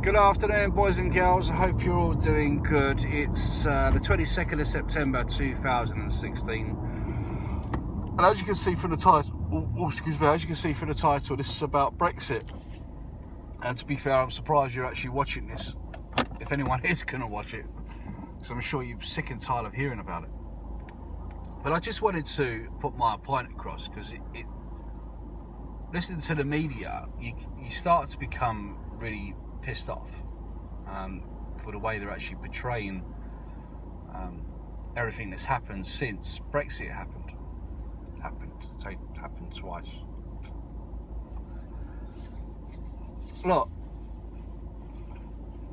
Good afternoon, boys and girls. I hope you're all doing good. It's the 22nd of September 2016, and as you can see from the title, this is about Brexit. And to be fair, I'm surprised you're actually watching this, if anyone is going to watch it, because I'm sure you're sick and tired of hearing about it. But I just wanted to put my point across, because listening to the media, you start to become really pissed off for the way they're actually portraying everything that's happened since Brexit happened twice. Look,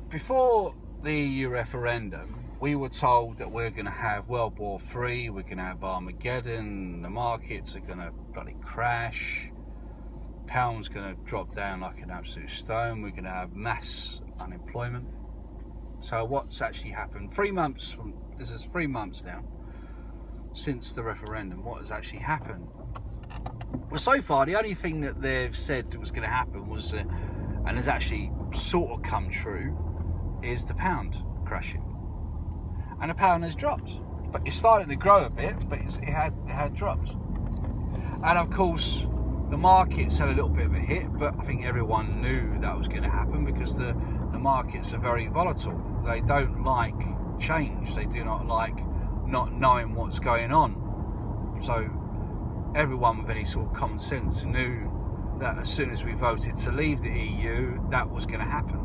before the EU referendum, we were told that we're going to have World War III, we're going to have Armageddon, the markets are going to bloody crash, pound's going to drop down like an absolute stone, we're going to have mass unemployment. So what's actually happened? 3 months this is 3 months now since the referendum. What has actually happened? Well, so far the only thing that they've said was going to happen was, and has actually sort of come true, is the pound crashing, and the pound has dropped. But it's starting to grow a bit, but it had dropped. And of course, the markets had a little bit of a hit, but I think everyone knew that was going to happen, because the markets are very volatile. They don't like change. They do not like not knowing what's going on. So everyone with any sort of common sense knew that as soon as we voted to leave the EU, that was going to happen.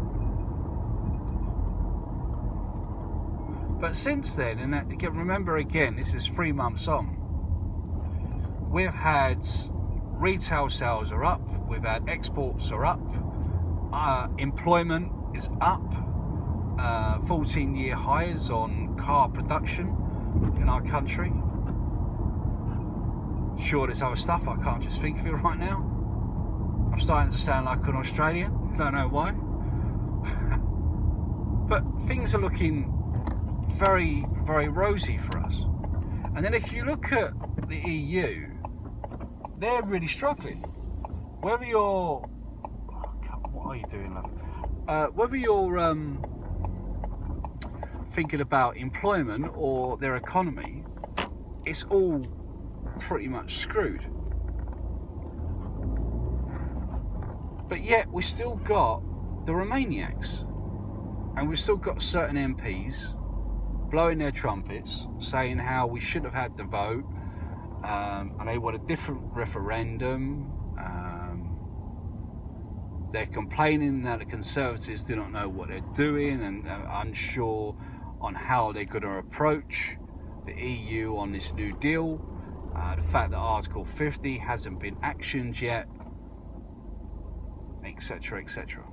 But since then, and remember again, this is 3 months on, we've had retail sales are up, we've had exports are up, employment is up, 14-year highs on car production in our country. Sure, there's other stuff, I can't just think of it right now. I'm starting to sound like an Australian, don't know why. But things are looking very, very rosy for us. And then if you look at the EU, they're really struggling. Whether you're... Oh God, what are you doing, love? Whether you're thinking about employment or their economy, it's all pretty much screwed. But yet we still got the Remainiacs, and we've still got certain MPs blowing their trumpets, saying how we should have had the vote, and they want a different referendum. They're complaining that the Conservatives do not know what they're doing, and are unsure on how they're going to approach the EU on this new deal. The fact that Article 50 hasn't been actioned yet, etc., etc.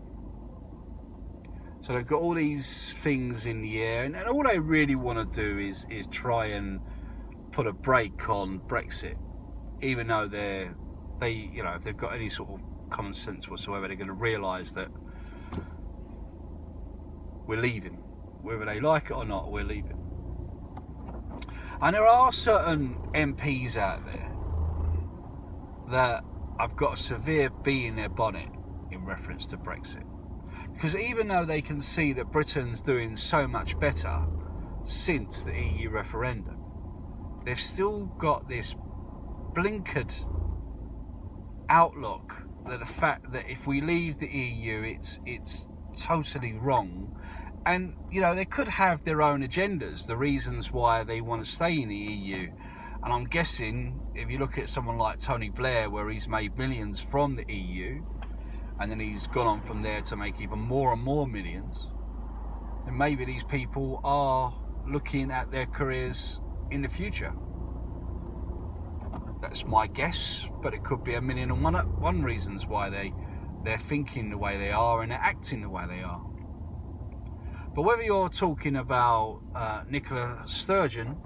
So they've got all these things in the air, and all they really want to do is try and put a brake on Brexit, even though they if they've got any sort of common sense whatsoever, they're going to realise that we're leaving, whether they like it or not. We're leaving. And there are certain MPs out there that have got a severe bee in their bonnet in reference to Brexit, because even though they can see that Britain's doing so much better since the EU referendum, they've still got this blinkered outlook that the fact that if we leave the EU, it's totally wrong. And they could have their own agendas, the reasons why they want to stay in the EU. And I'm guessing if you look at someone like Tony Blair, where he's made millions from the EU, and then he's gone on from there to make even more and more millions, then maybe these people are looking at their careers in the future. That's my guess, but it could be 1,000,001 reasons why they're thinking the way they are and they're acting the way they are. But whether you're talking about Nicola Sturgeon,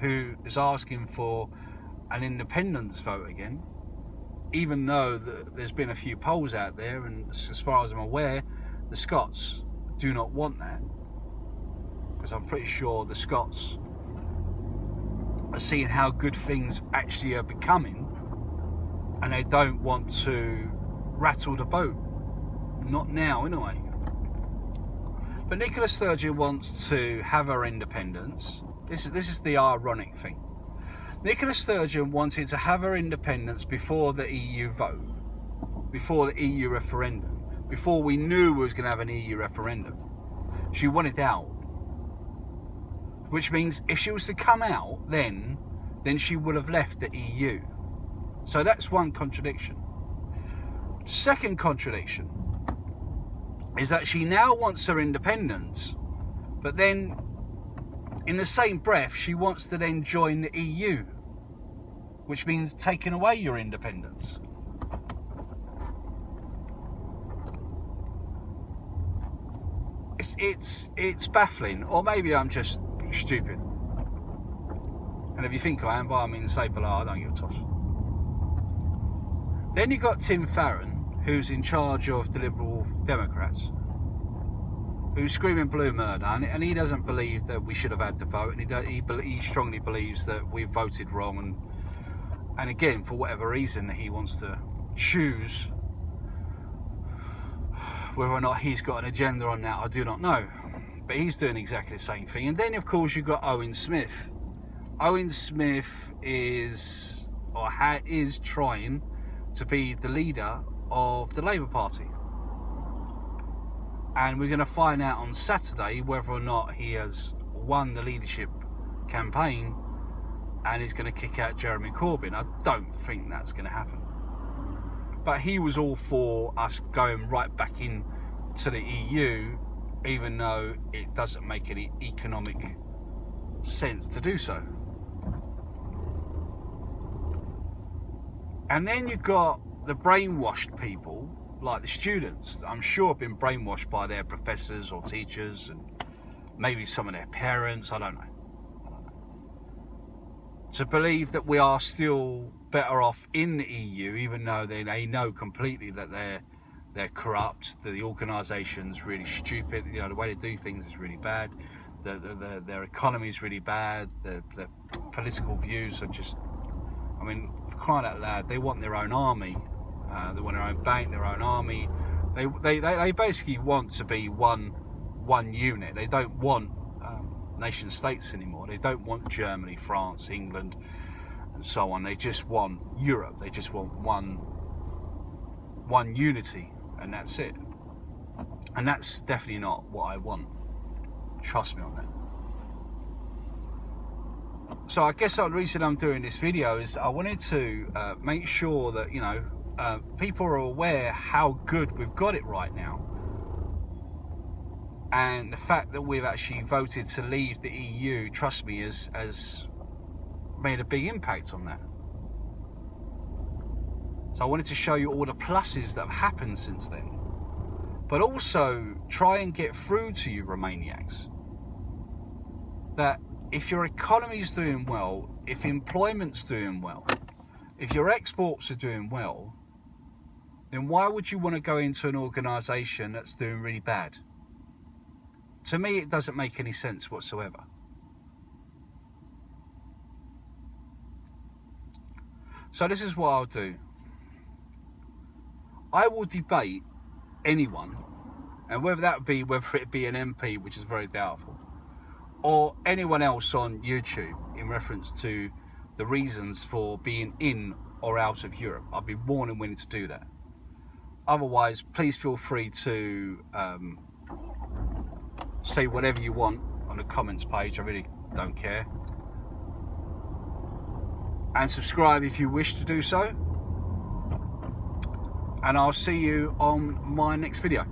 who is asking for an independence vote again, even though there's been a few polls out there, and as far as I'm aware, the Scots do not want that, because I'm pretty sure the Scots are seeing how good things actually are becoming, and they don't want to rattle the boat. Not now, anyway. But Nicola Sturgeon wants to have her independence. This is the ironic thing. Nicola Sturgeon wanted to have her independence before the EU vote, before the EU referendum, before we knew we was going to have an EU referendum. She wanted out. Which means if she was to come out, then she would have left the EU. So that's one contradiction. Second contradiction is that she now wants her independence, but then in the same breath she wants to then join the EU, which means taking away your independence. It's baffling, or maybe I'm just stupid. And if you think I am, by all means say below, I don't give a toss. Then you got Tim Farron, who's in charge of the Liberal Democrats, who's screaming blue murder, and he doesn't believe that we should have had the vote, and he strongly believes that we voted wrong, and again, for whatever reason, he wants to choose whether or not he's got an agenda on that, I do not know. But he's doing exactly the same thing. And then, of course, you've got Owen Smith. Owen Smith is trying to be the leader of the Labour Party. And we're going to find out on Saturday whether or not he has won the leadership campaign and is going to kick out Jeremy Corbyn. I don't think that's going to happen. But he was all for us going right back in to the EU, even though it doesn't make any economic sense to do so. And then you've got the brainwashed people, like the students, that I'm sure have been brainwashed by their professors or teachers, and maybe some of their parents, I don't know, to believe that we are still better off in the EU, even though they know completely that they're corrupt, that the organisation's really stupid, you know, the way they do things is really bad, their economy is really bad, their political views are just, I mean, crying out loud, they want their own army, they want their own bank, their own army. They basically want to be one unit. They don't want nation states anymore. They don't want Germany, France, England, and so on. They just want Europe. They just want one unity, and that's it. And that's definitely not what I want. Trust me on that. So I guess the reason I'm doing this video is I wanted to make sure that, you know, people are aware how good we've got it right now. And the fact that we've actually voted to leave the EU, trust me, has made a big impact on that. So I wanted to show you all the pluses that have happened since then. But also try and get through to you Romaniacs that if your economy's doing well, if employment's doing well, if your exports are doing well, then why would you want to go into an organisation that's doing really bad? To me, it doesn't make any sense whatsoever. So this is what I'll do. I will debate anyone, and whether it be an MP, which is very doubtful, or anyone else on YouTube in reference to the reasons for being in or out of Europe. I'll be more than willing to do that. Otherwise, please feel free to say whatever you want on the comments page. I really don't care. And subscribe if you wish to do so. And I'll see you on my next video.